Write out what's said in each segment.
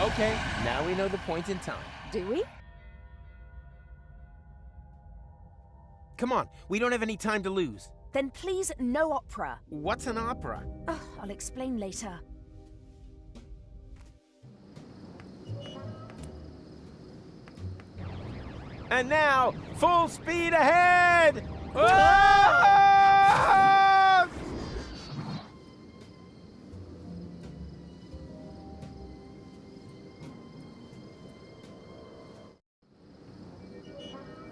Okay, now we know the point in time. Do we? Come on, we don't have any time to lose. Then please, no opera. What's an opera? Oh, I'll explain later. And now, full speed ahead! Whoa!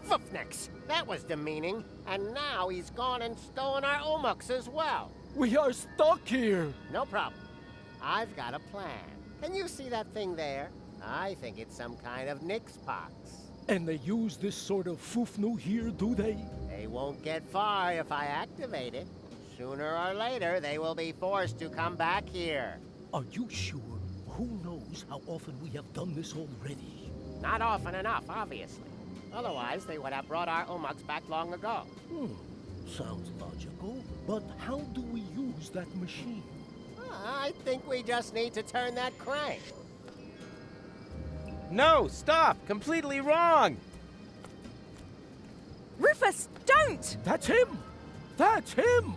Foofnix, that was demeaning. And now he's gone and stolen our Umuks as well. We are stuck here. No problem. I've got a plan. Can you see that thing there? I think it's some kind of Nix pox. And they use this sort of foofnu here, do they? They won't get far if I activate it. Sooner or later, they will be forced to come back here. Are you sure? Who knows how often we have done this already? Not often enough, obviously. Otherwise, they would have brought our Umuks back long ago. Sounds logical, but how do we use that machine? I think we just need to turn that crank. No, stop! Completely wrong! Rufus, don't! That's him! That's him!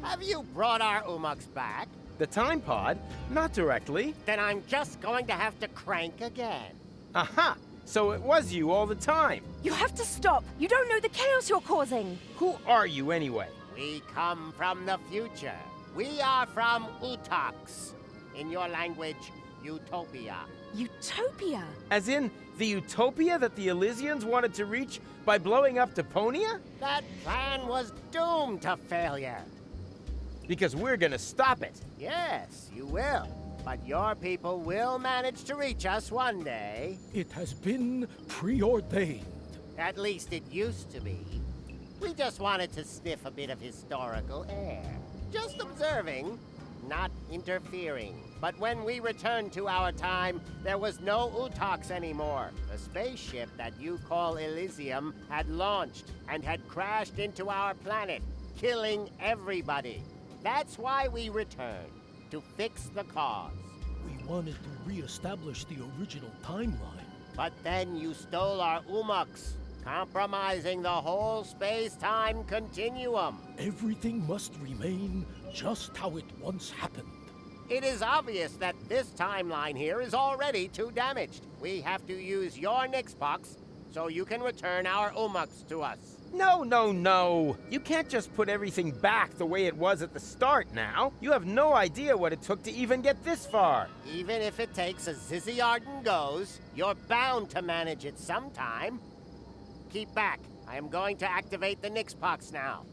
Have you brought our Umuks back? The time pod? Not directly. Then I'm just going to have to crank again. Aha! So it was you all the time. You have to stop. You don't know the chaos you're causing. Who are you anyway? We come from the future. We are from Utox. In your language, Utopia. Utopia? As in, the utopia that the Elysians wanted to reach by blowing up Deponia? That plan was doomed to failure. Because we're gonna stop it. Yes, you will. But your people will manage to reach us one day. It has been preordained. At least it used to be. We just wanted to sniff a bit of historical air. Just observing, not interfering. But when we returned to our time, there was no Utox anymore. The spaceship that you call Elysium had launched and had crashed into our planet, killing everybody. That's why we returned, to fix the cause. We wanted to re-establish the original timeline. But then you stole our Umuks, compromising the whole space-time continuum. Everything must remain just how it once happened. It is obvious that this timeline here is already too damaged. We have to use your Nixpox so you can return our Umuks to us. No, no, no. You can't just put everything back the way it was at the start now. You have no idea what it took to even get this far. Even if it takes a Zizzy Arden goes, you're bound to manage it sometime. Keep back. I am going to activate the Nixpox now.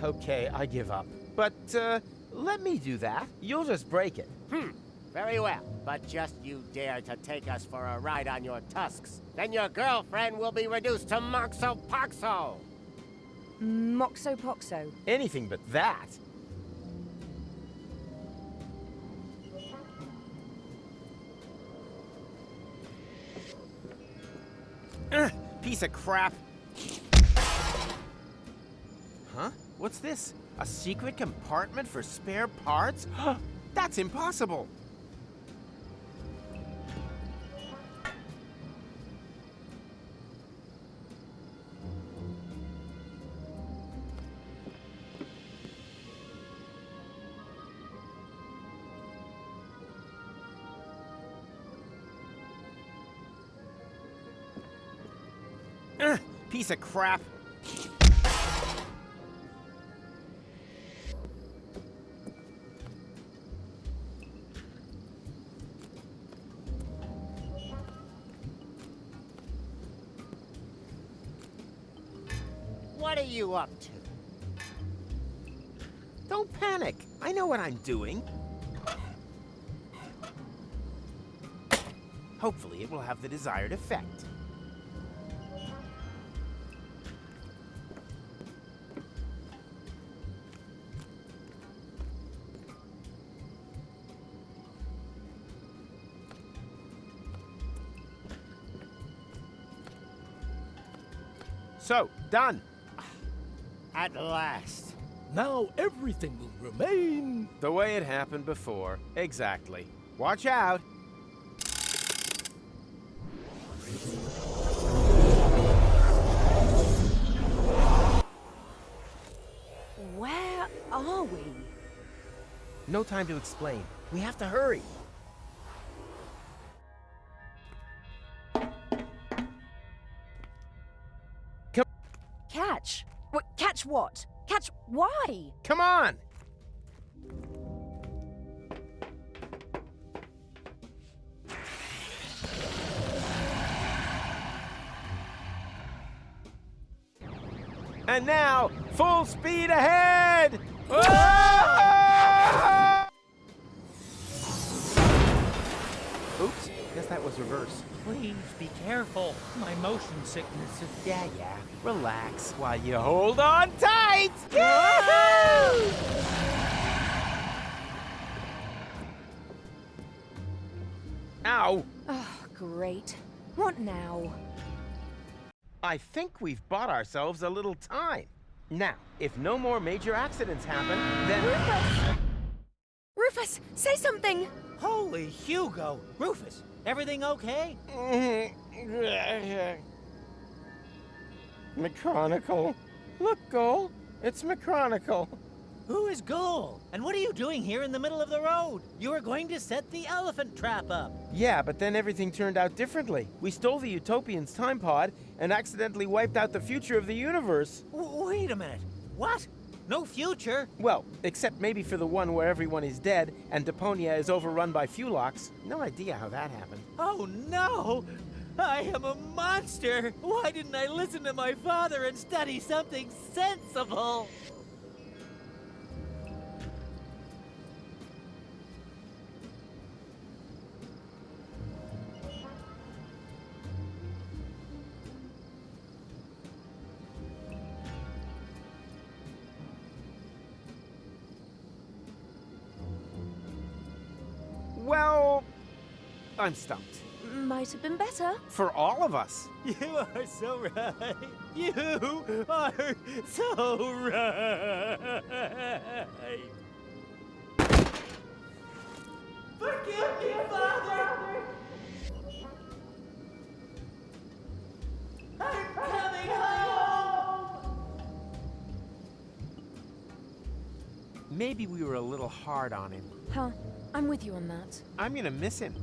Okay, I give up. But, let me do that. You'll just break it. Very well. But just you dare to take us for a ride on your tusks. Then your girlfriend will be reduced to Moxo Poxo. Moxo Poxo. Anything but that. Piece of crap. Huh? What's this? A secret compartment for spare parts? That's impossible! Piece of crap. What are you up to? Don't panic. I know what I'm doing. Hopefully it will have the desired effect. So, done. At last. Now everything will remain The way it happened before. Exactly. Watch out. Where are we? No time to explain. We have to hurry. Catch? What? Catch what? Catch why? Come on! And now, full speed ahead! Ah! Oops, guess that was reverse. Please be careful. My motion sickness is... Yeah, relax while you hold on tight! Yahoo! Ow! Oh, great. What now? I think we've bought ourselves a little time. Now, if no more major accidents happen, then... Rufus! Rufus, say something! Holy Hugo! Rufus, everything okay? McChronicle. Look, Goal. It's McChronicle. Who is Goal? And what are you doing here in the middle of the road? You were going to set the elephant trap up. Yeah, but then everything turned out differently. We stole the Utopian's time pod and accidentally wiped out the future of the universe. Wait a minute. What? No future? Well, except maybe for the one where everyone is dead and Deponia is overrun by Fulox. No idea how that happened. Oh no! I am a monster! Why didn't I listen to my father and study something sensible? Well, I'm stumped. Might have been better. For all of us. You are so right. You are so right. Forgive me, Father. I'm coming home. Maybe we were a little hard on him. Huh. I'm with you on that. I'm gonna miss him.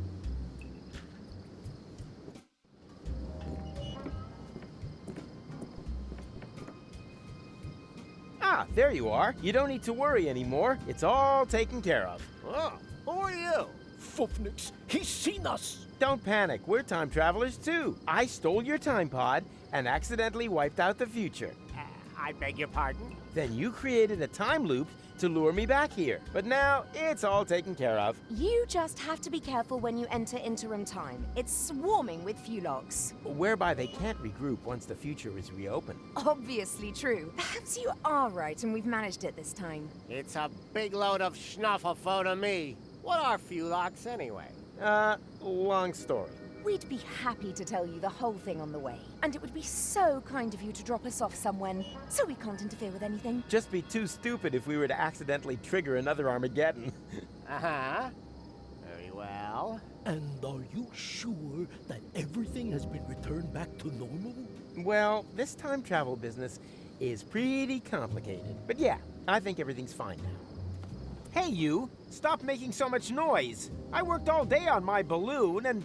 Ah, there you are. You don't need to worry anymore. It's all taken care of. Oh, who are you? Fufnix, he's seen us! Don't panic. We're time travelers too. I stole your time pod and accidentally wiped out the future. I beg your pardon? Then you created a time loop to lure me back here. But now it's all taken care of. You just have to be careful when you enter interim time. It's swarming with Fulox. Whereby they can't regroup once the future is reopened. Obviously true. Perhaps you are right and we've managed it this time. It's a big load of schnufflefo to me. What are Fulox anyway? Long story. We'd be happy to tell you the whole thing on the way. And it would be so kind of you to drop us off somewhere, so we can't interfere with anything. Just be too stupid if we were to accidentally trigger another Armageddon. Uh-huh. Very well. And are you sure that everything has been returned back to normal? Well, this time travel business is pretty complicated. But yeah, I think everything's fine now. Hey, you! Stop making so much noise! I worked all day on my balloon and...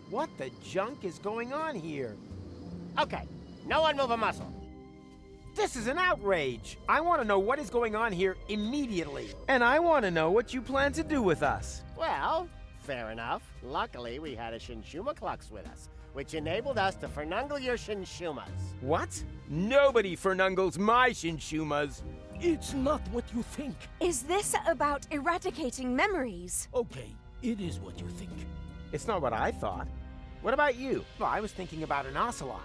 What the junk is going on here? Okay, no one move a muscle. This is an outrage! I want to know what is going on here immediately. And I want to know what you plan to do with us. Well, fair enough. Luckily, we had a Shinshuma Klux with us, which enabled us to fernungle your Shinshumas. What? Nobody fernungles my Shinshumas. It's not what you think. Is this about eradicating memories? Okay, it is what you think. It's not what I thought. What about you? Well, I was thinking about an ocelot.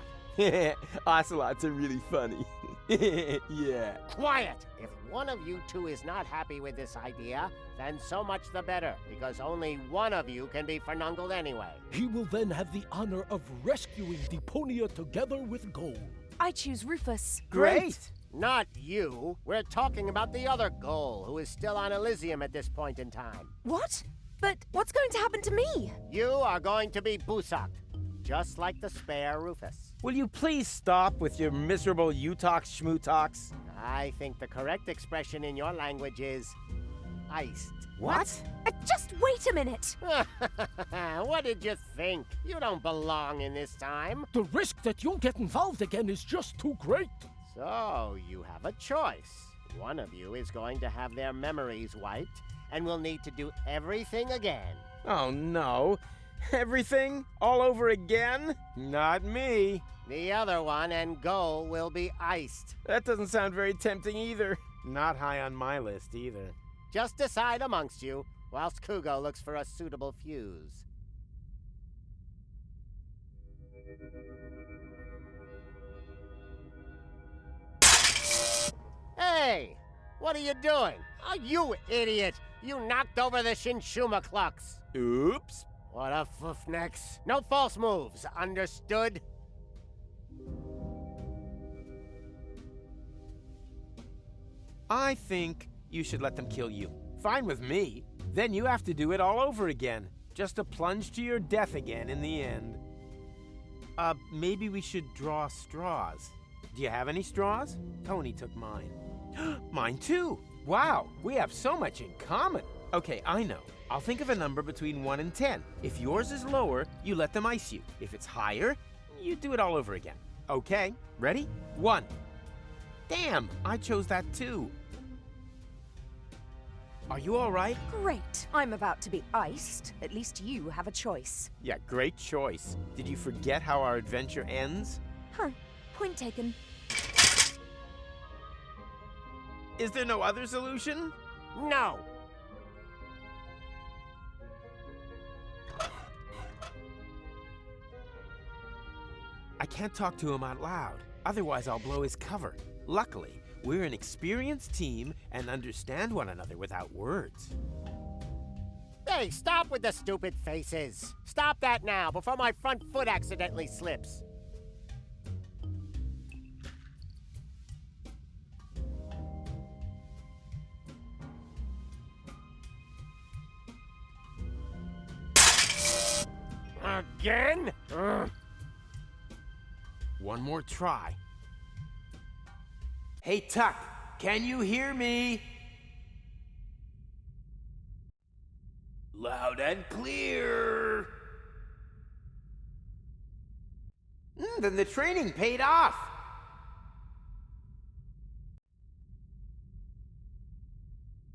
Ocelots are really funny. Yeah. Quiet! If one of you two is not happy with this idea, then so much the better, because only one of you can be fernungled anyway. He will then have the honor of rescuing Deponia together with Gold. I choose Rufus. Great! Not you. We're talking about the other Goal, who is still on Elysium at this point in time. What? But what's going to happen to me? You are going to be busaked. just like the spare Rufus. Will you please stop with your miserable you-talks, schmoo-talks? I think the correct expression in your language is iced. What? Just wait a minute. What did you think? You don't belong in this time. The risk that you'll get involved again is just too great. So, you have a choice. One of you is going to have their memories wiped and will need to do everything again. Oh no. Everything? All over again? Not me. The other one and goal will be iced. That doesn't sound very tempting either. Not high on my list either. Just decide amongst you, whilst Kugo looks for a suitable fuse. Hey! What are you doing? Oh, you idiot! You knocked over the Shinshuma clucks! Oops. What a foofnecks. No false moves, understood? I think you should let them kill you. Fine with me. Then you have to do it all over again. Just to plunge to your death again in the end. Maybe we should draw straws. Do you have any straws? Tony took mine. Mine too! Wow, we have so much in common. Okay, I know. I'll think of a number between 1 and 10. If yours is lower, you let them ice you. If it's higher, you do it all over again. Okay, ready? 1. Damn, I chose that too. Are you all right? Great. I'm about to be iced. At least you have a choice. Yeah, great choice. Did you forget how our adventure ends? Huh. Point taken. Is there no other solution? No! I can't talk to him out loud. Otherwise, I'll blow his cover. Luckily, we're an experienced team and understand one another without words. Hey, stop with the stupid faces! Stop that now, before my front foot accidentally slips! Again? Ugh. One more try. Hey, Tuck, can you hear me? Loud and clear. Then the training paid off.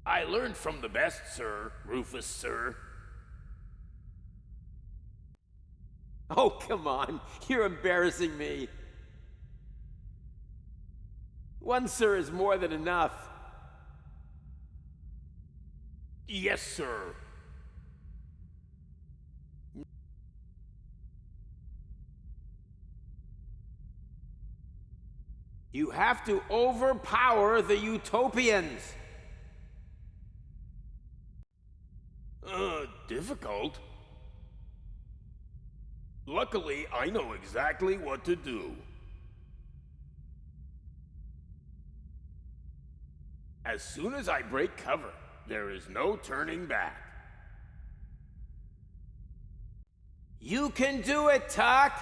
I learned from the best, sir. Rufus, sir. Oh, come on. You're embarrassing me. One sir is more than enough. Yes, sir. You have to overpower the Utopians. Difficult? Luckily, I know exactly what to do. As soon as I break cover, there is no turning back. You can do it, Tuck!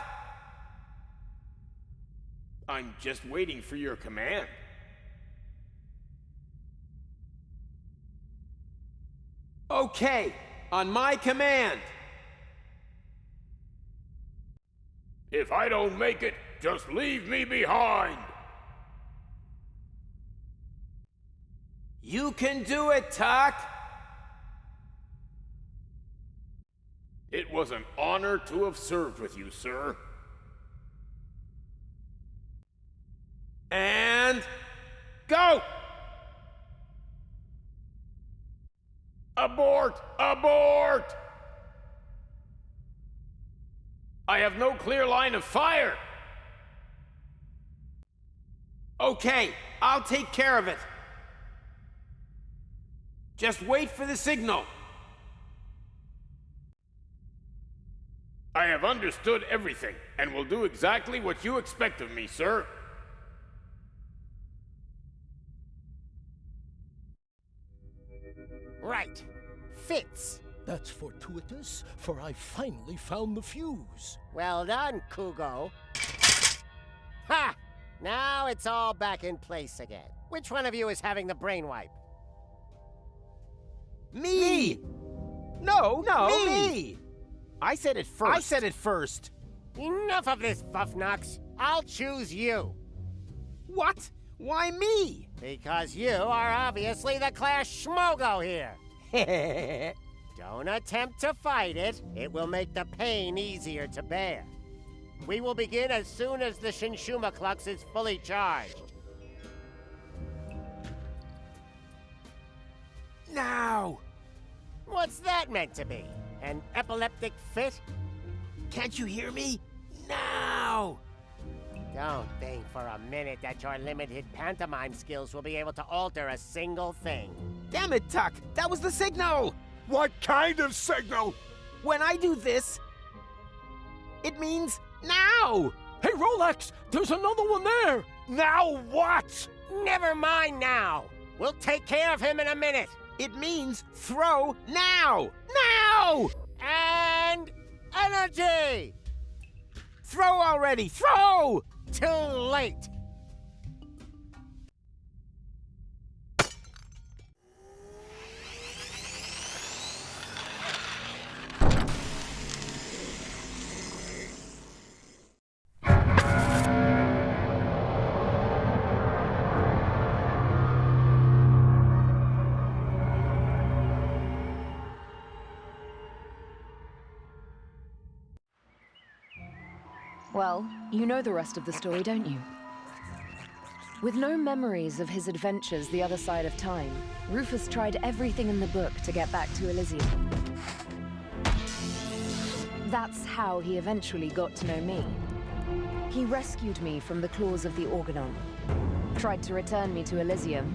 I'm just waiting for your command. Okay, on my command. If I don't make it, just leave me behind. You can do it, Tuck! It was an honor to have served with you, sir. And go! Abort! Abort! I have no clear line of fire! Okay, I'll take care of it. Just wait for the signal. I have understood everything, and will do exactly what you expect of me, sir. Right. Fits. That's fortuitous, for I finally found the fuse. Well done, Kugo. Ha! Now it's all back in place again. Which one of you is having the brain wipe? Me! No, Me! me! I said it first. I said it first. Enough of this, Buffnox. I'll choose you. What? Why me? Because you are obviously the class schmogo here. Don't attempt to fight it. It will make the pain easier to bear. We will begin as soon as the Shinshuma Klux is fully charged. Now! What's that meant to be? An epileptic fit? Can't you hear me? Now! Don't think for a minute that your limited pantomime skills will be able to alter a single thing. Damn it, Tuck! That was the signal! What kind of signal? When I do this, it means now! Hey, Rolex! There's another one there! Now what? Never mind now. We'll take care of him in a minute. It means throw now! Now! And energy! Throw already! Throw! Too late. Well, you know the rest of the story, don't you? With no memories of his adventures the other side of time, Rufus tried everything in the book to get back to Elysium. That's how he eventually got to know me. He rescued me from the claws of the Organon, tried to return me to Elysium,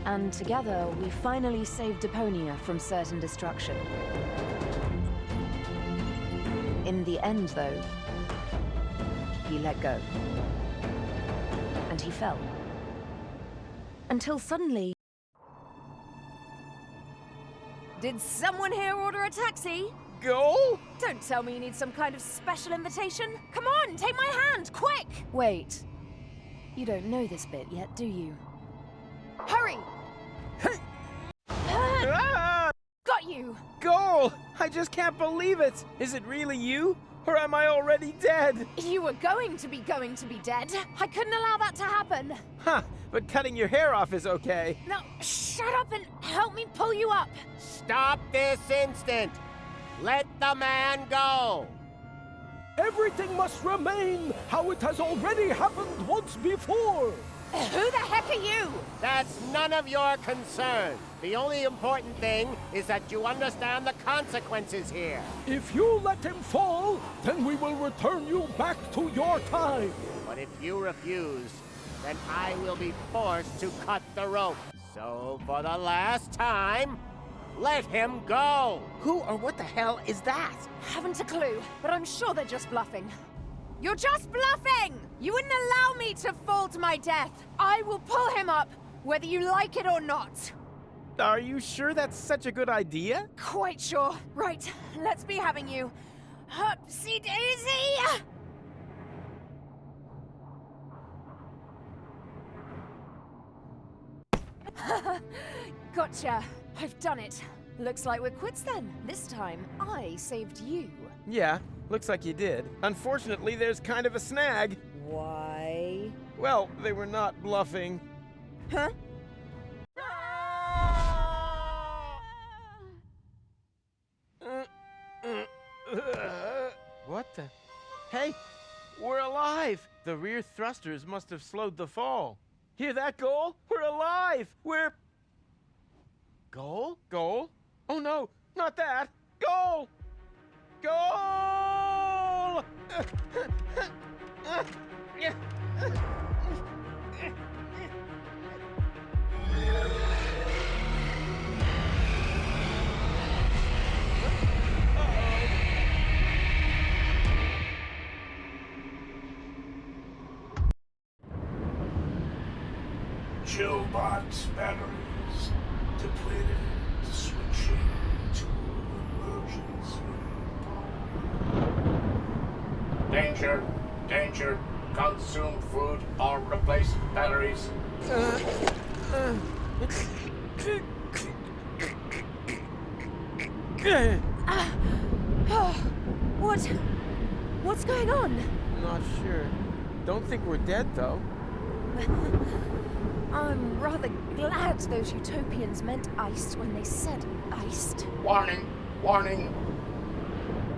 and together we finally saved Deponia from certain destruction. In the end, though, he let go. And he fell. Until suddenly... Did someone here order a taxi? Go? Don't tell me you need some kind of special invitation. Come on, take my hand, quick! Wait. You don't know this bit yet, do you? Hurry! Hey! Ah! Got you! Goal! I just can't believe it! Is it really you? Or am I already dead? You were going to be dead. I couldn't allow that to happen. Huh, but cutting your hair off is okay. Now, shut up and help me pull you up. Stop this instant. Let the man go. Everything must remain how it has already happened once before. Who the heck are you? That's none of your concern. The only important thing is that you understand the consequences here. If you let him fall, then we will return you back to your time. But if you refuse, then I will be forced to cut the rope. So for the last time, let him go. Who or what the hell is that? Haven't a clue, but I'm sure they're just bluffing. You're just bluffing! You wouldn't allow me to fall to my death. I will pull him up, whether you like it or not. Are you sure that's such a good idea? Quite sure. Right, let's be having you. Upsy daisy! Gotcha. I've done it. Looks like we're quits then. This time, I saved you. Yeah, looks like you did. Unfortunately, there's kind of a snag. Why? Well, they were not bluffing. Huh? What the? Hey, we're alive! The rear thrusters must have slowed the fall. Hear that, Goal? We're alive! We're... Goal? Goal? Oh no, not that! Goal! Goal! Chillbox batteries depleted, switching to explosions. Danger, danger, consume food or replace batteries. What's going on? Not sure. Don't think we're dead, though. I'm rather glad those utopians meant iced when they said iced. Warning, warning.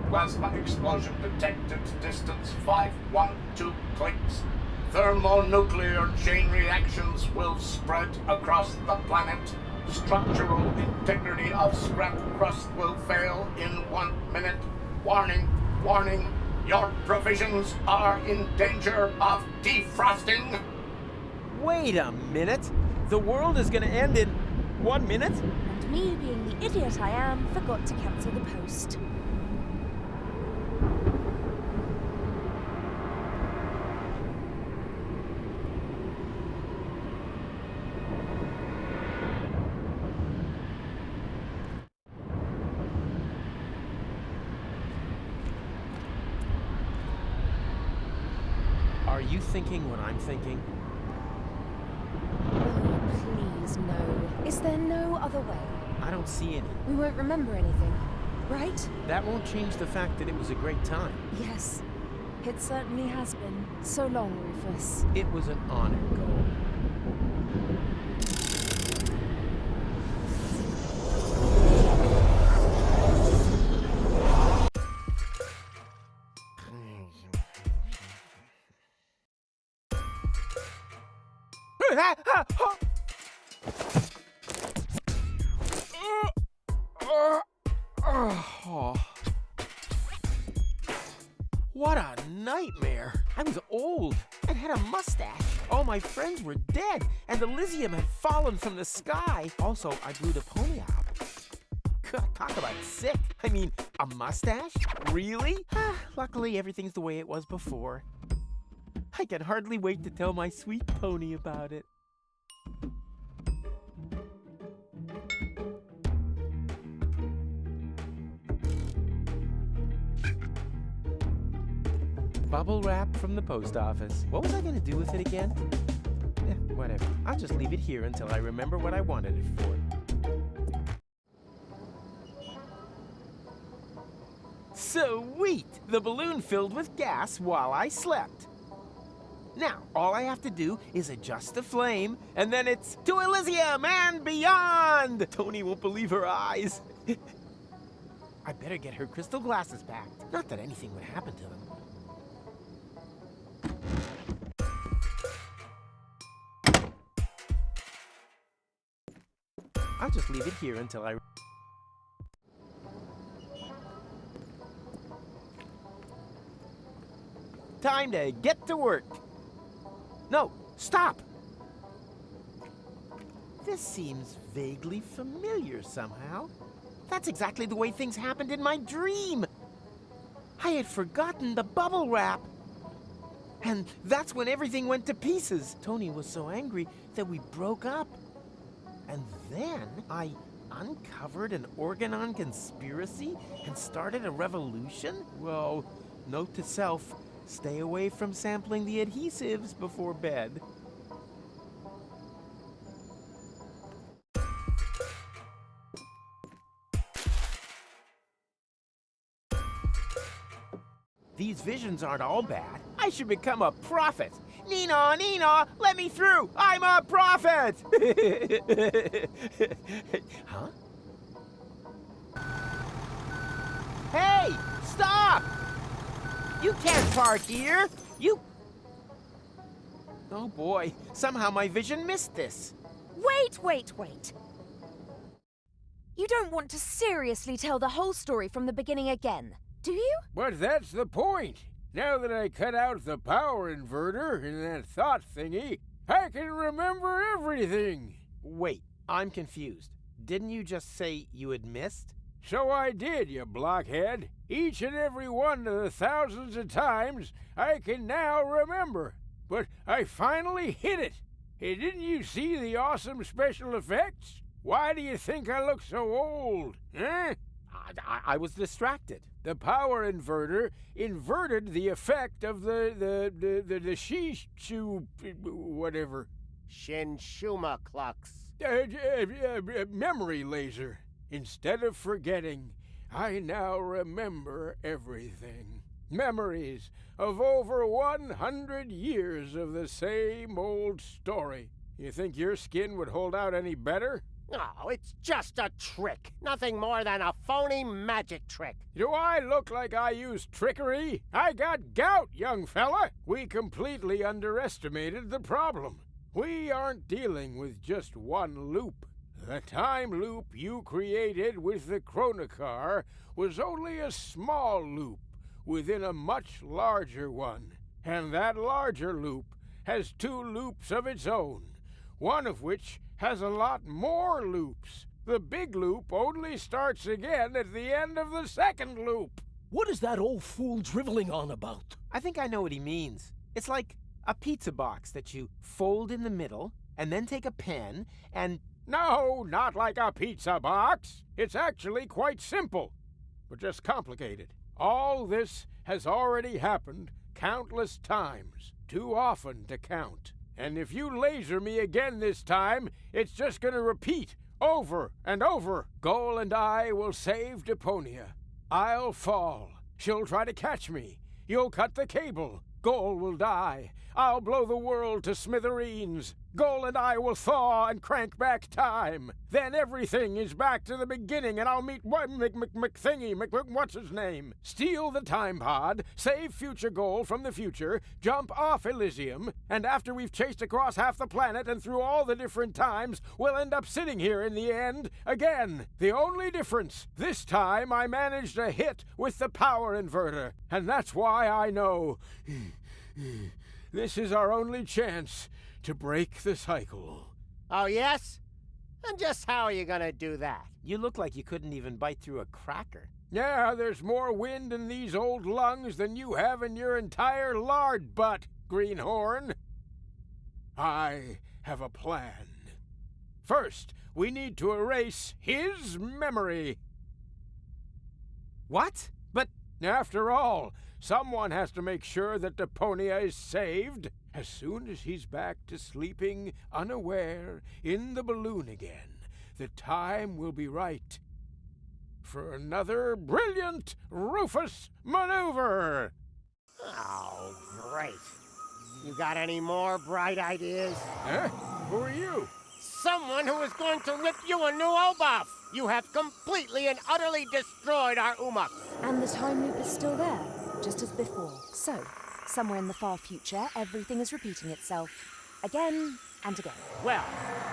Plasma explosion detected. Distance 512 clicks. Thermonuclear chain reactions will spread across the planet. Structural integrity of scrap crust will fail in 1 minute. Warning, warning. Your provisions are in danger of defrosting. Wait a minute. The world is gonna end in 1 minute? And me, being the idiot I am, forgot to cancel the post. Are you thinking what I'm thinking? Oh, please, no. Is there no other way? I don't see any. We won't remember anything, right? That won't change the fact that it was a great time. Yes, it certainly has been. So long, Rufus. It was an honor, Goal. What a nightmare! I was old and had a mustache. All my friends were dead, and Elysium had fallen from the sky. Also, I blew Deponia up. God, talk about sick. I mean, a mustache? Really? Luckily, everything's the way it was before. I can hardly wait to tell my sweet pony about it. Bubble wrap from the post office. What was I gonna do with it again? Whatever. I'll just leave it here until I remember what I wanted it for. Sweet! The balloon filled with gas while I slept. Now, all I have to do is adjust the flame, and then it's to Elysium and beyond! Tony won't believe her eyes. I better get her crystal glasses back. Not that anything would happen to them. I'll just leave it here until I... Time to get to work. No, stop! This seems vaguely familiar somehow. That's exactly the way things happened in my dream. I had forgotten the bubble wrap. And that's when everything went to pieces. Tony was so angry that we broke up. And then I uncovered an Organon conspiracy and started a revolution? Well, note to self, stay away from sampling the adhesives before bed. These visions aren't all bad. I should become a prophet. Nina, Nina, let me through! I'm a prophet! Huh? Hey! Stop! You can't park here! You... Oh boy, somehow my vision missed this. Wait. You don't want to seriously tell the whole story from the beginning again, do you? But that's the point. Now that I cut out the power inverter in that thought thingy, I can remember everything. Wait, I'm confused. Didn't you just say you had missed? So I did, you blockhead. Each and every one of the thousands of times I can now remember. But I finally hit it. Hey, didn't you see the awesome special effects? Why do you think I look so old, huh? I was distracted. The power inverter inverted the effect of the shishu whatever. Shinshuma Klux. Memory laser. Instead of forgetting, I now remember everything. Memories of over 100 years of the same old story. You think your skin would hold out any better? Oh, it's just a trick. Nothing more than a phony magic trick. Do I look like I use trickery? I got gout, young fella. We completely underestimated the problem. We aren't dealing with just one loop. The time loop you created with the chronocar was only a small loop within a much larger one. And that larger loop has 2 loops of its own, one of which has a lot more loops. The big loop only starts again at the end of the second loop. What is that old fool driveling on about? I think I know what he means. It's like a pizza box that you fold in the middle and then take a pen and... No, not like a pizza box. It's actually quite simple, but just complicated. All this has already happened countless times, too often to count. And if you laser me again this time, it's just gonna repeat over and over. Goal and I will save Deponia. I'll fall. She'll try to catch me. You'll cut the cable. Goal will die. I'll blow the world to smithereens. Goal and I will thaw and crank back time. Then everything is back to the beginning, and I'll meet what's his name? Steal the time pod, save future Goal from the future, jump off Elysium, and after we've chased across half the planet and through all the different times, we'll end up sitting here in the end again. The only difference, this time I managed a hit with the power inverter, and that's why I know this is our only chance to break the cycle. Oh, yes? And just how are you gonna do that? You look like you couldn't even bite through a cracker. Yeah, there's more wind in these old lungs than you have in your entire lard butt, Greenhorn. I have a plan. First, we need to erase his memory. What? But... After all, someone has to make sure that Deponia is saved. As soon as he's back to sleeping unaware in the balloon again, the time will be right for another brilliant Rufus maneuver. Oh, great. You got any more bright ideas? Huh? Who are you? Someone who is going to rip you a new obuff! You have completely and utterly destroyed our umaks. And the time loop is still there, just as before. So, somewhere in the far future, everything is repeating itself. Again and again. Well,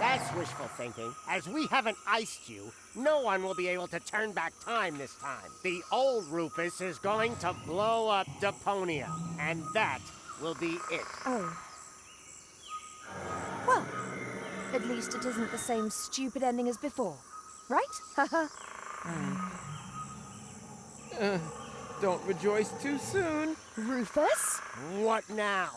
that's wishful thinking. As we haven't iced you, no one will be able to turn back time this time. The old Rufus is going to blow up Deponia, and that will be it. Oh. Well, at least it isn't the same stupid ending as before. Right? Haha. Don't rejoice too soon. Rufus? What now?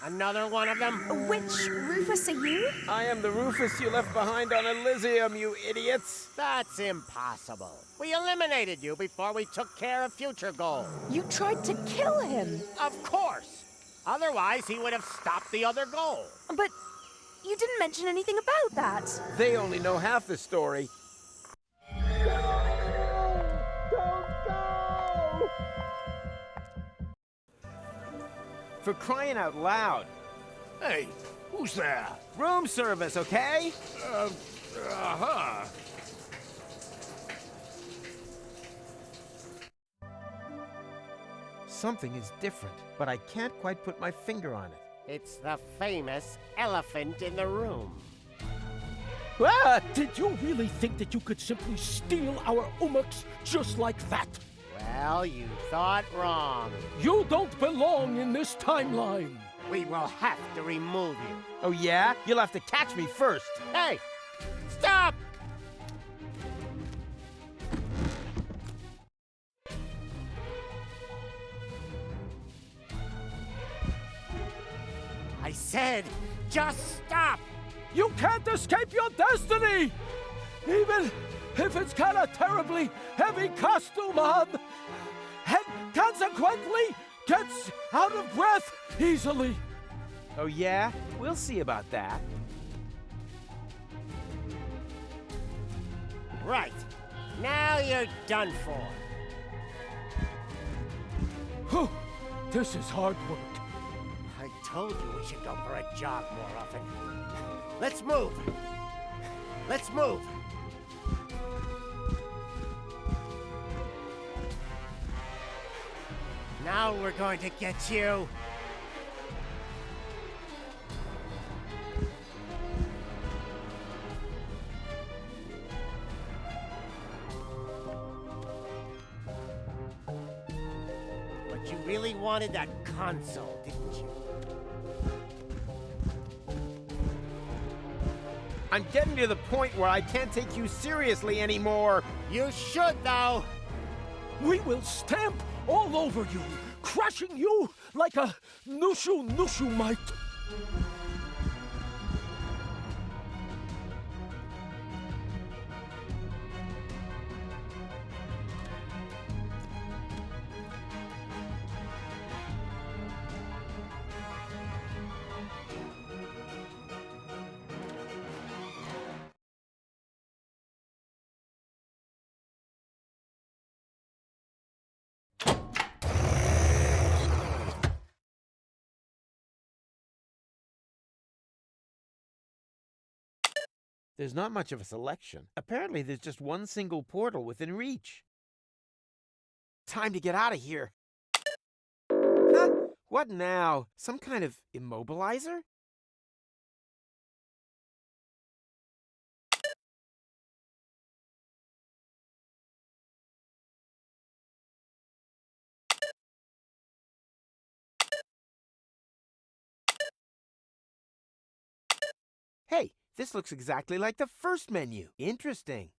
Another one of them? Which Rufus are you? I am the Rufus you left behind on Elysium, you idiots. That's impossible. We eliminated you before we took care of future Goal. You tried to kill him. Of course. Otherwise, he would have stopped the other Goal. But you didn't mention anything about that. They only know half the story. For crying out loud. Hey, who's there? Room service, okay? Uh-huh. Something is different, but I can't quite put my finger on it. It's the famous elephant in the room. Ah! Did you really think that you could simply steal our umaks just like that? Well, you thought wrong. You don't belong in this timeline. We will have to remove you. Oh yeah? You'll have to catch me first. Hey! Stop! I said, just stop! You can't escape your destiny! Even if it's got a terribly heavy costume on, and consequently gets out of breath easily. Oh yeah? We'll see about that. Right. Now you're done for. Whew, this is hard work. I told you we should go for a jog more often. Let's move. Let's move. Now we're going to get you. But you really wanted that console, didn't you? I'm getting to the point where I can't take you seriously anymore. You should, though. We will stamp all over you, crushing you like a nushu might. There's not much of a selection. Apparently, there's just one single portal within reach. Time to get out of here. Huh? What now? Some kind of immobilizer? Hey, this looks exactly like the first menu. Interesting.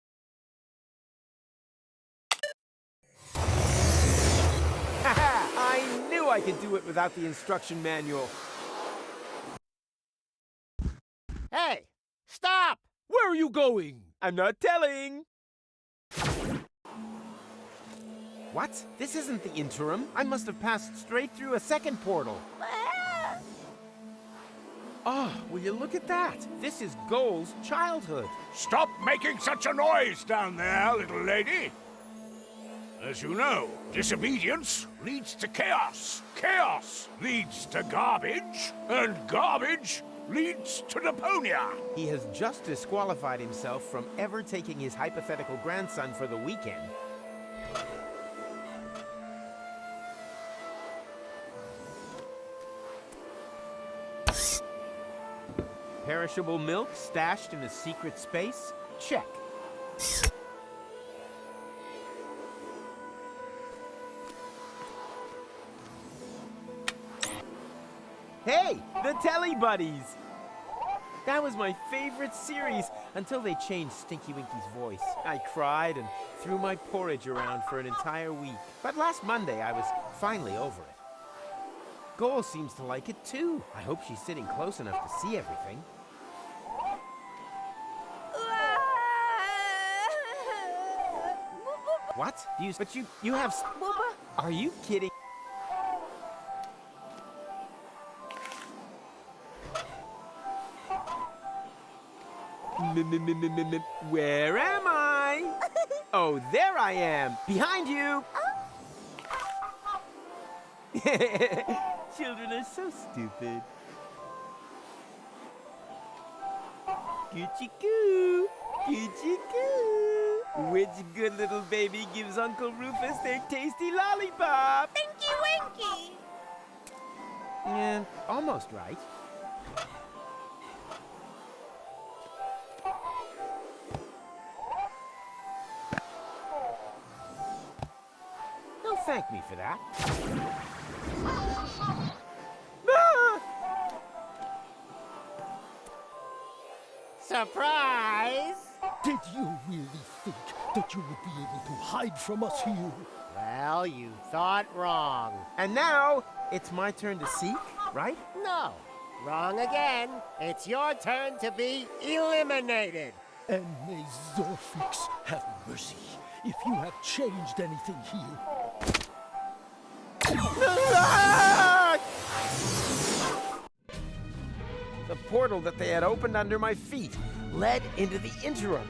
Haha! I knew I could do it without the instruction manual. Hey, stop! Where are you going? I'm not telling. What? This isn't the interim. I must have passed straight through a second portal. Oh, will you look at that? This is Goal's childhood. Stop making such a noise down there, little lady. As you know, disobedience leads to chaos. Chaos leads to garbage, and garbage leads to Deponia. He has just disqualified himself from ever taking his hypothetical grandson for the weekend. Perishable milk stashed in a secret space? Check. Hey, the Telly Buddies! That was my favorite series until they changed Stinky Winky's voice. I cried and threw my porridge around for an entire week. But last Monday, I was finally over it. Goal seems to like it too. I hope she's sitting close enough to see everything. What? But you have... Are you kidding? Where am I? Oh, there I am. Behind you. Children are so stupid. Goochie-goo. Goochie-goo. Which good little baby gives Uncle Rufus their tasty lollipop? Winky Winky! Yeah, almost right. Don't thank me for that. Ah! Surprise! Did you really think that you would be able to hide from us here? Well, you thought wrong. And now, it's my turn to seek, right? No, wrong again. It's your turn to be eliminated. and may Zorfix have mercy if you have changed anything here. The portal that they had opened under my feet led into the interim.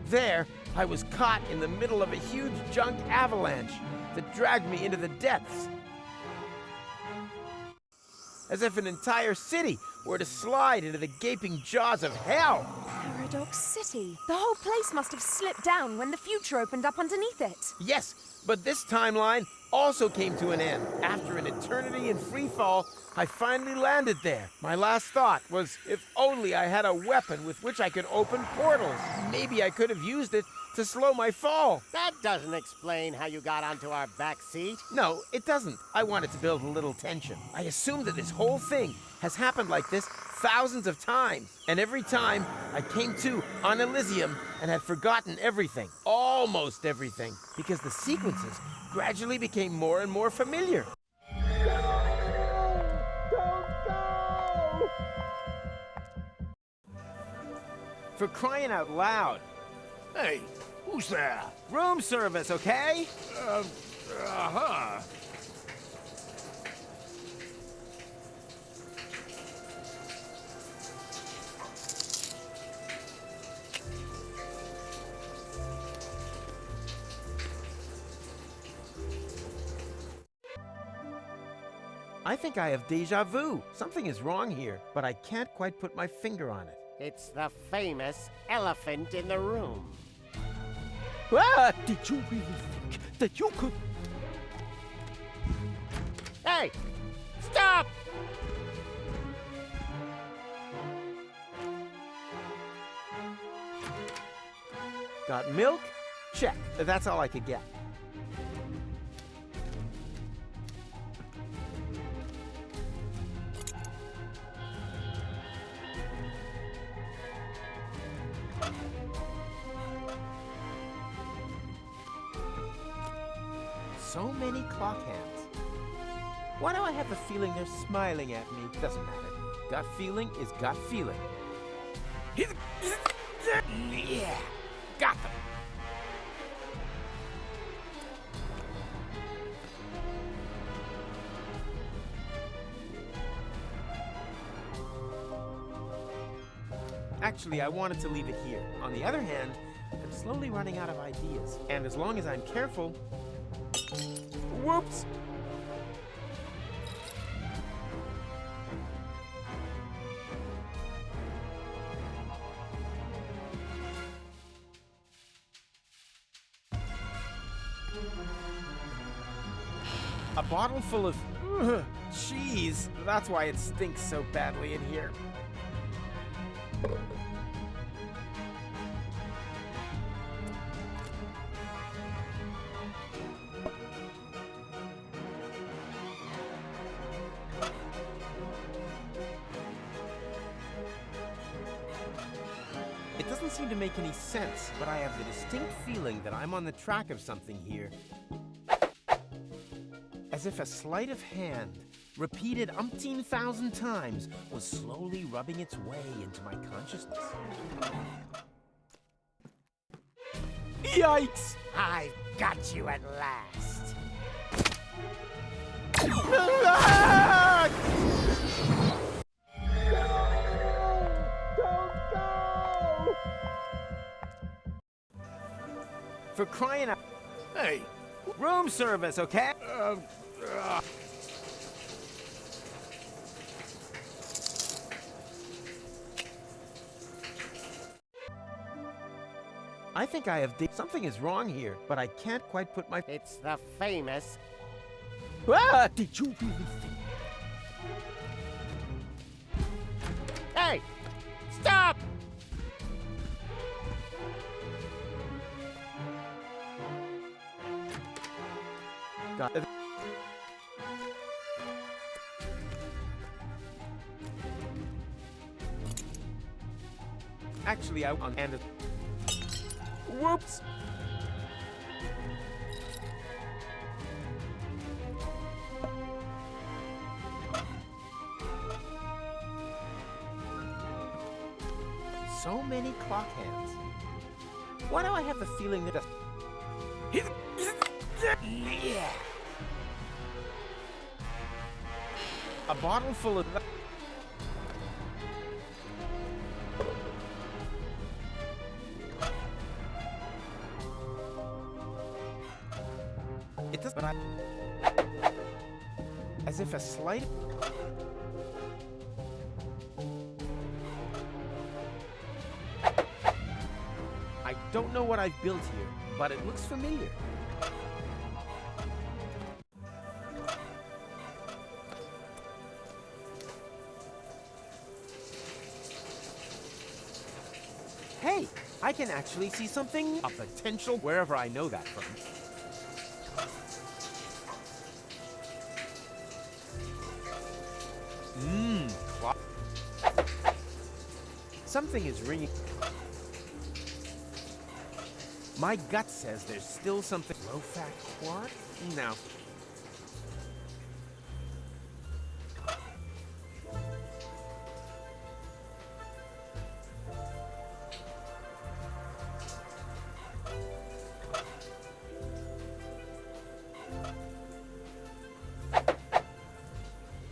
There, I was caught in the middle of a huge junk avalanche that dragged me into the depths. As if an entire city were to slide into the gaping jaws of hell. Paradox City. The whole place must have slipped down when the future opened up underneath it. Yes, but this timeline also came to an end. After an eternity in free fall, I finally landed there. My last thought was if only I had a weapon with which I could open portals. Maybe I could have used it to slow my fall. That doesn't explain how you got onto our back seat. No, it doesn't. I wanted to build a little tension. I assume that this whole thing has happened like this thousands of times. And every time, I came to on Elysium and had forgotten everything. Almost everything. Because the sequences gradually became more and more familiar. For crying out loud. Hey, who's there? Room service, okay? Uh-huh. I think I have deja vu. Something is wrong here, but I can't quite put my finger on it. It's the famous elephant in the room. Ah! Did you really think that you could... Hey! Stop! Got milk? Check. That's all I could get. So many clock hands. Why do I have the feeling they're smiling at me? Doesn't matter. Gut feeling is gut feeling. Yeah, got them. Actually, I wanted to leave it here. On the other hand, I'm slowly running out of ideas. And as long as I'm careful... Whoops! A bottle full of cheese. That's why it stinks so badly in here. It doesn't seem to make any sense, but I have the distinct feeling that I'm on the track of something here. As if a sleight of hand, repeated umpteen thousand times, was slowly rubbing its way into my consciousness. Yikes! I've got you at last. For crying out... Hey, Room service, okay? I think I have... Something is wrong here, but I can't quite put my... It's the famous... Ah! Did you really think... Hey! Stop! Got it. Actually, I... And it... Whoops! so many clock hands. Why do I have the feeling that yeah. A bottle full of... It does, but I... As if a slight... I don't know what I've built here, but it looks familiar. Hey, I can actually see something, a potential, wherever I know that from. Something is ringing. My gut says there's still something. Low-fat quark? No.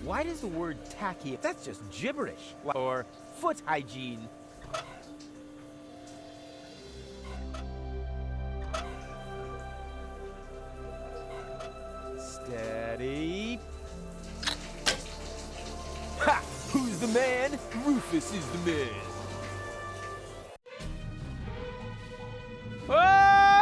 Why does the word tacky? That's just gibberish. Or foot hygiene. Steady. Ha! Who's the man? Rufus is the man. Ah!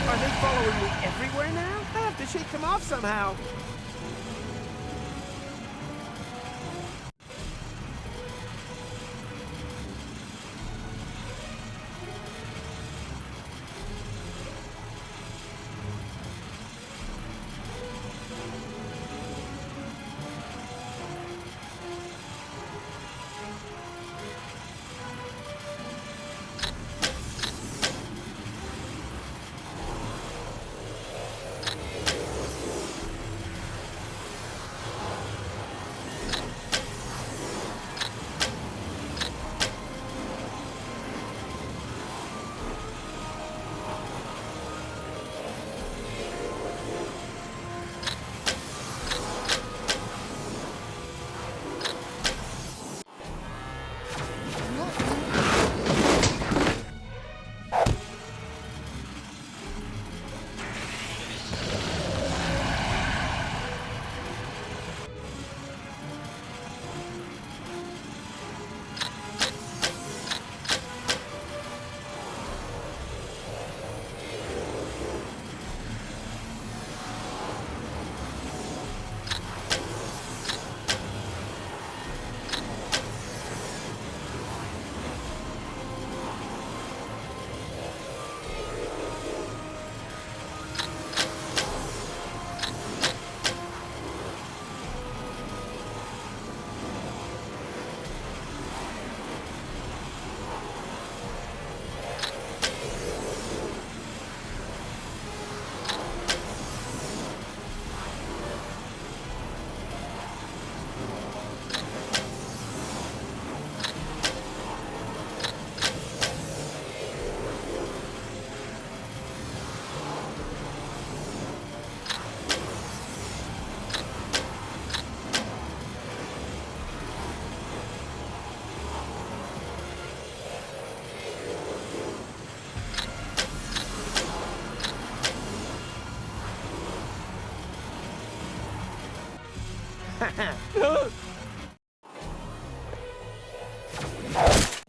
Are they following me everywhere now? I have to shake them off somehow.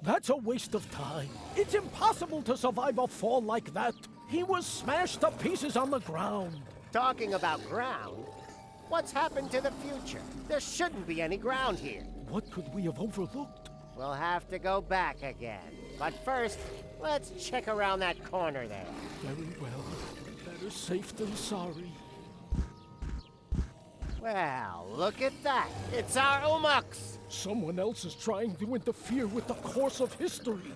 That's a waste of time. It's impossible to survive a fall like that. He was smashed to pieces on the ground. Talking about ground, what's happened to the future? There shouldn't be any ground here. What could we have overlooked? We'll have to go back again. But first, let's check around that corner there. Very well. Better safe than sorry. Well, look at that. It's our Umux. Someone else is trying to interfere with the course of history.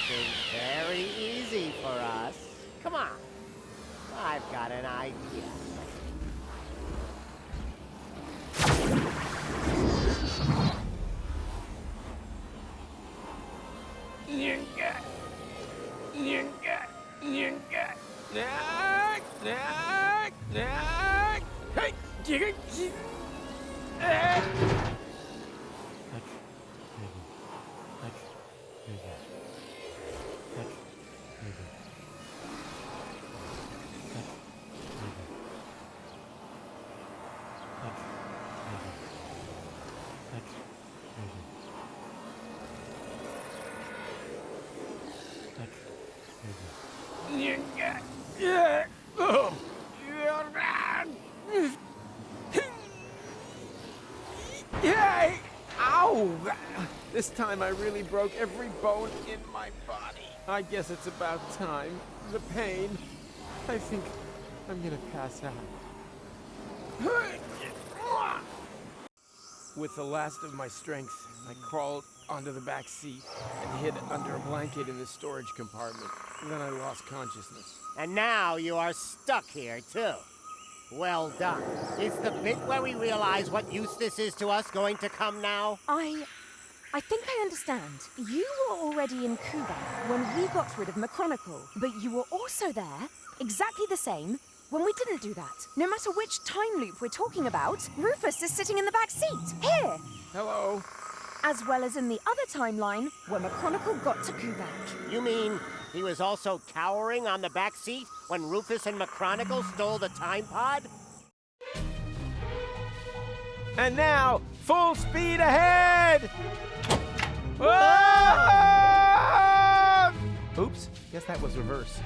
It's very easy for us. Come on. I've got an idea. This time I really broke every bone in my body. I guess it's about time. The pain. I think I'm gonna pass out. With the last of my strength, I crawled onto the back seat and hid under a blanket in the storage compartment. Then I lost consciousness. And now you are stuck here, too. Well done. Is the bit where we realize what use this is to us going to come now? I think I understand. You were already in Kuvang when we got rid of McChronicle, but you were also there, exactly the same, when we didn't do that. No matter which time loop we're talking about, Rufus is sitting in the back seat. Here! Hello? As well as in the other timeline, where McChronicle got to Kuvang. You mean he was also cowering on the back seat when Rufus and McChronicle stole the time pod? And now, full speed ahead! Ah! Oops, guess that was reverse.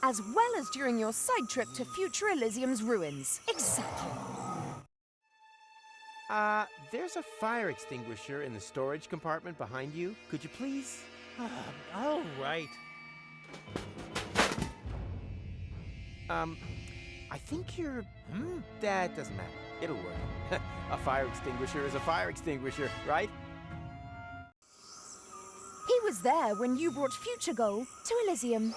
As well as during your side trip to future Elysium's ruins. Exactly. There's a fire extinguisher in the storage compartment behind you. Could you please? All right. I think you're... That doesn't matter. It'll work. A fire extinguisher is a fire extinguisher, right? He was there when you brought Future Goal to Elysium.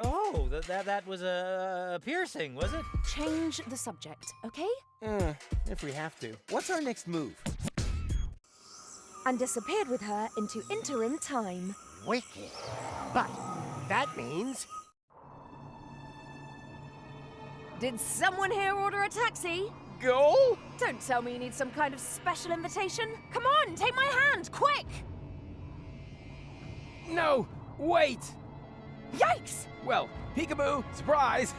Oh, that was a piercing, was it? Change the subject, okay? If we have to. What's our next move? And disappeared with her into interim time. Wicked. But that means... Did someone here order a taxi? Goal? Don't tell me you need some kind of special invitation. Come on, take my hand, quick! No, wait! Yikes! Well, peekaboo, surprise!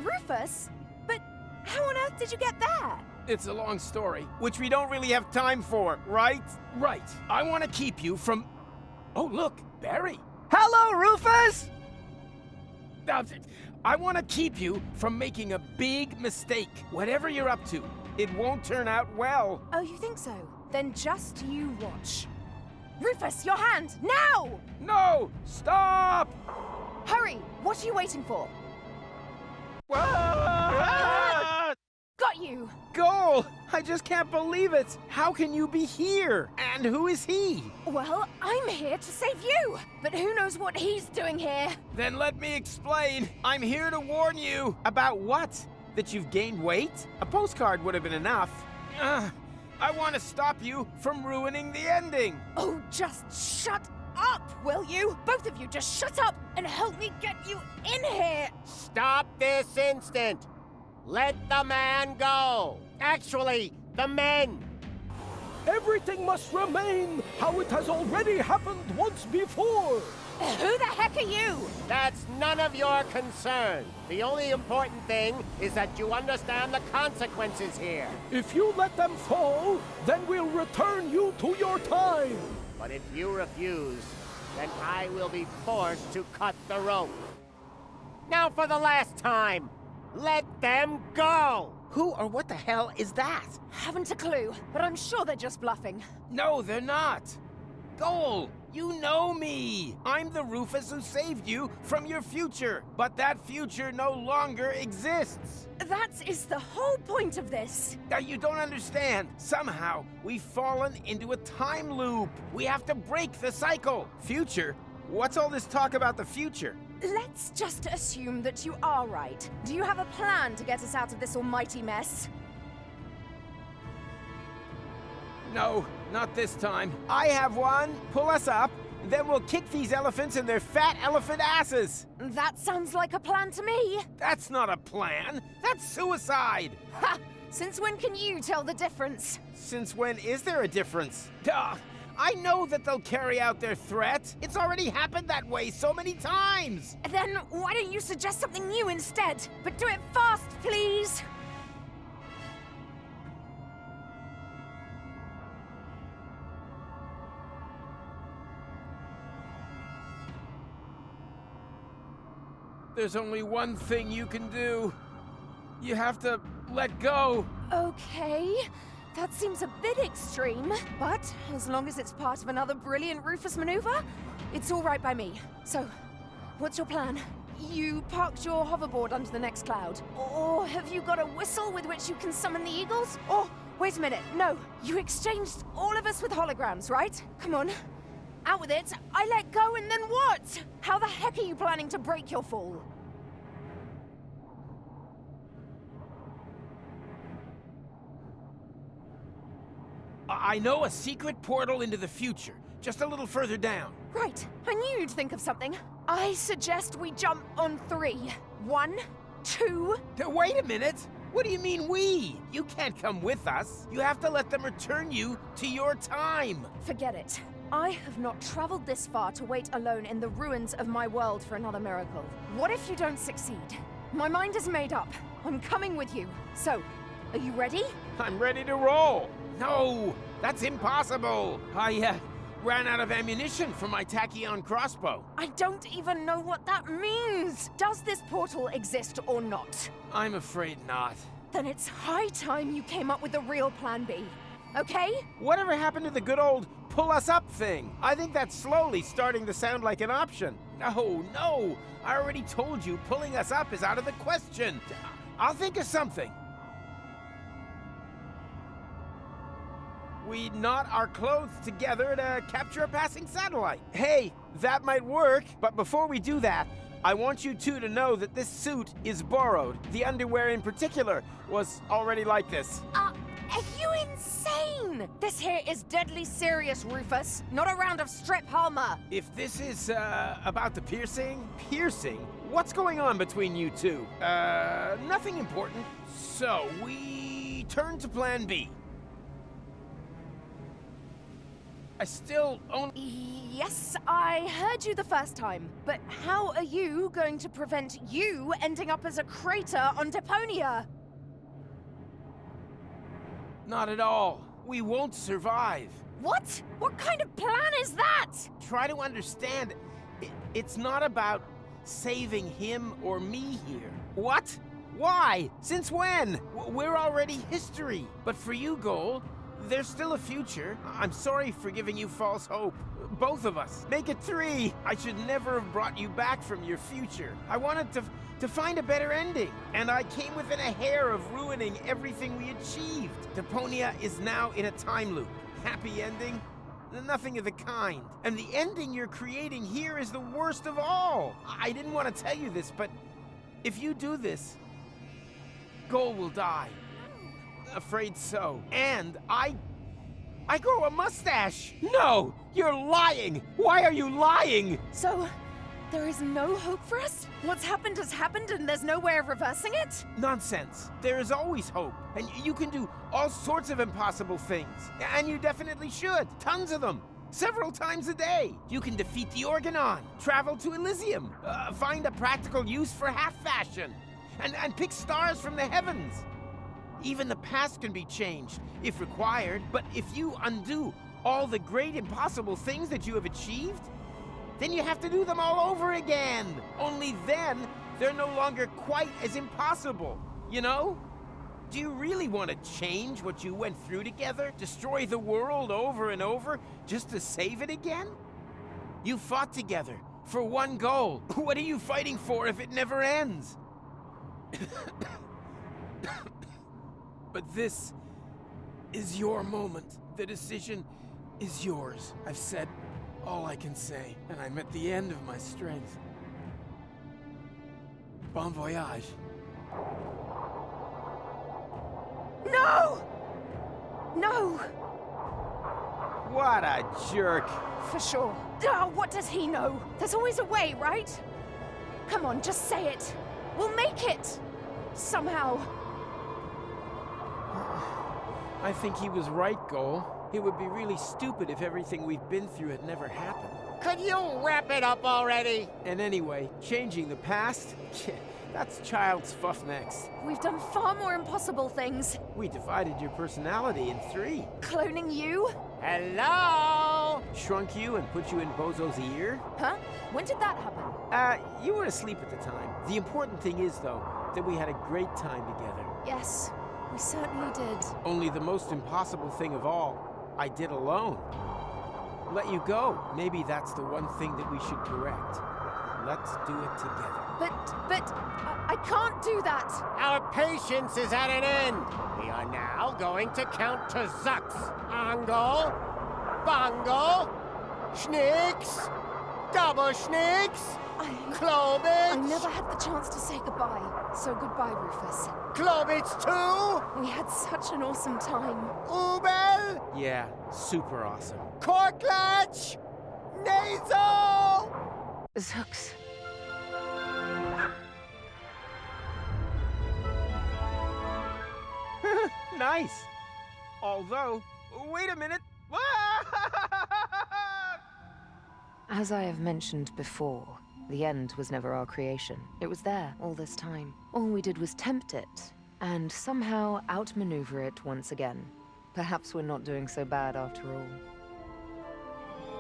Rufus? But how on earth did you get there? It's a long story, which we don't really have time for, right? Right. I want to keep you from... Oh, look, Barry. Hello, Rufus! I want to keep you from making a big mistake. Whatever you're up to, it won't turn out well. Oh, you think so? Then just you watch. Rufus, your hand, now! No! Stop! Hurry! What are you waiting for? Ah! Got you! Goal! I just can't believe it! How can you be here? And who is he? Well, I'm here to save you! But who knows what he's doing here? Then let me explain. I'm here to warn you. About what? That you've gained weight? A postcard would have been enough. I want to stop you from ruining the ending. Oh, just shut up, will you? Both of you just shut up and help me get you in here! Stop this instant! Let the man go! Actually, the men! Everything must remain how it has already happened once before. Who the heck are you? That's none of your concern. The only important thing is that you understand the consequences here. If you let them fall, then we'll return you to your time. But if you refuse, then I will be forced to cut the rope. Now for the last time, let them go! Who or what the hell is that? Haven't a clue, but I'm sure they're just bluffing. No, they're not. Goal, you know me. I'm the Rufus who saved you from your future. But that future no longer exists. That is the whole point of this. Now, you don't understand. Somehow, we've fallen into a time loop. We have to break the cycle. Future? What's all this talk about the future? Let's just assume that you are right. Do you have a plan to get us out of this almighty mess? No, not this time. I have one. Pull us up. Then we'll kick these elephants in their fat elephant asses. That sounds like a plan to me. That's not a plan. That's suicide. Ha! Since when can you tell the difference? Since when is there a difference? Duh. I know that they'll carry out their threat. It's already happened that way so many times. Then why don't you suggest something new instead? But do it fast, please. There's only one thing you can do. You have to let go. Okay. that seems a bit extreme. But as long as it's part of another brilliant Rufus maneuver, it's all right by me. So, what's your plan? You parked your hoverboard under the next cloud. Or have you got a whistle with which you can summon the eagles? Or, wait a minute, no. You exchanged all of us with holograms, right? Come on. Out with it. I let go and then what? How the heck are you planning to break your fall? I know a secret portal into the future, just a little further down. Right. I knew you'd think of something. I suggest we jump on 3. 1, 2... Wait a minute! What do you mean we? You can't come with us. You have to let them return you to your time. Forget it. I have not traveled this far to wait alone in the ruins of my world for another miracle. What if you don't succeed? My mind is made up. I'm coming with you. So, are you ready? I'm ready to roll. No, that's impossible. I ran out of ammunition for my tachyon crossbow. I don't even know what that means. Does this portal exist or not? I'm afraid not. Then it's high time you came up with a real plan B. Okay? Whatever happened to the good old pull us up thing? I think that's slowly starting to sound like an option. No, I already told you pulling us up is out of the question. I'll think of something. We knot our clothes together to capture a passing satellite. Hey, that might work, but before we do that, I want you two to know that this suit is borrowed. The underwear in particular was already like this. Are you insane? This here is deadly serious, Rufus. Not a round of strip Halma. If this is, about the piercing? Piercing? What's going on between you two? Nothing important. So, we turn to plan B. I still only... Yes, I heard you the first time. But how are you going to prevent you ending up as a crater on Deponia? Not at all. We won't survive. What? What kind of plan is that? Try to understand. It's not about saving him or me here. What? Why? Since when? We're already history. But for you, Goal, there's still a future. I'm sorry for giving you false hope. Both of us. Make it 3. I should never have brought you back from your future. I wanted to find a better ending. And I came within a hair of ruining everything we achieved. Deponia is now in a time loop. Happy ending? Nothing of the kind. And the ending you're creating here is the worst of all. I didn't want to tell you this, but if you do this, Goal will die. Afraid so. And I grow a mustache! No! You're lying! Why are you lying? So, there is no hope for us? What's happened has happened and there's no way of reversing it? Nonsense. There is always hope. And you can do all sorts of impossible things. And you definitely should. Tons of them. Several times a day. You can defeat the Organon, travel to Elysium, find a practical use for half-fashion, and pick stars from the heavens. Even the past can be changed, if required, but if you undo all the great impossible things that you have achieved, then you have to do them all over again. Only then, they're no longer quite as impossible, you know? Do you really want to change what you went through together? Destroy the world over and over, just to save it again? You fought together, for one goal. What are you fighting for if it never ends? But this is your moment. The decision is yours. I've said all I can say, and I'm at the end of my strength. Bon voyage. No! No! What a jerk. For sure. Oh, what does he know? There's always a way, right? Come on, just say it. We'll make it! Somehow. I think he was right, Goal. It would be really stupid if everything we've been through had never happened. Could you wrap it up already? And anyway, changing the past? That's child's fuff next. We've done far more impossible things. We divided your personality in 3. Cloning you? Hello? Shrunk you and put you in Bozo's ear? Huh? When did that happen? You were asleep at the time. The important thing is, though, that we had a great time together. Yes. We certainly did. Only the most impossible thing of all, I did alone. Let you go. Maybe that's the one thing that we should correct. Let's do it together. But I can't do that. Our patience is at an end. We are now going to count to Zux. Angle, Bongo, Schnicks, Double Schnicks, Klobitz. I never had the chance to say goodbye. So goodbye, Rufus. Klobitz too. We had such an awesome time. Ubel, Yeah, super awesome. Korklatch, Nasal. Zux. Nice. Although, wait a minute. As I have mentioned before, the end was never our creation. It was there all this time. All we did was tempt it, and somehow outmaneuver it once again. Perhaps we're not doing so bad after all.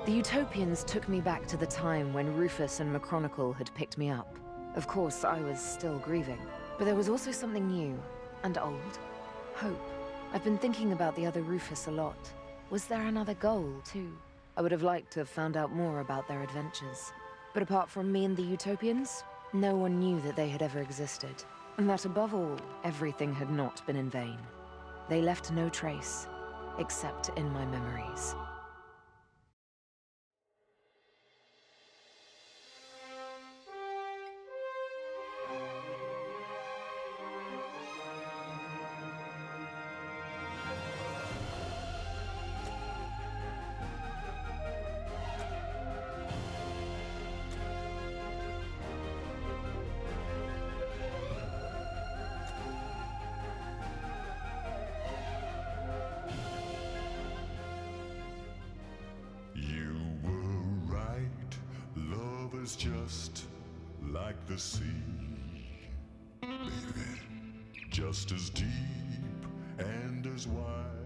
The Utopians took me back to the time when Rufus and McChronicle had picked me up. Of course, I was still grieving, but there was also something new and old. Hope. I've been thinking about the other Rufus a lot. Was there another goal, too? I would have liked to have found out more about their adventures. But apart from me and the Utopians, no one knew that they had ever existed. And that above all, everything had not been in vain. They left no trace, except in my memories. Just like the sea, baby, just as deep and as wide.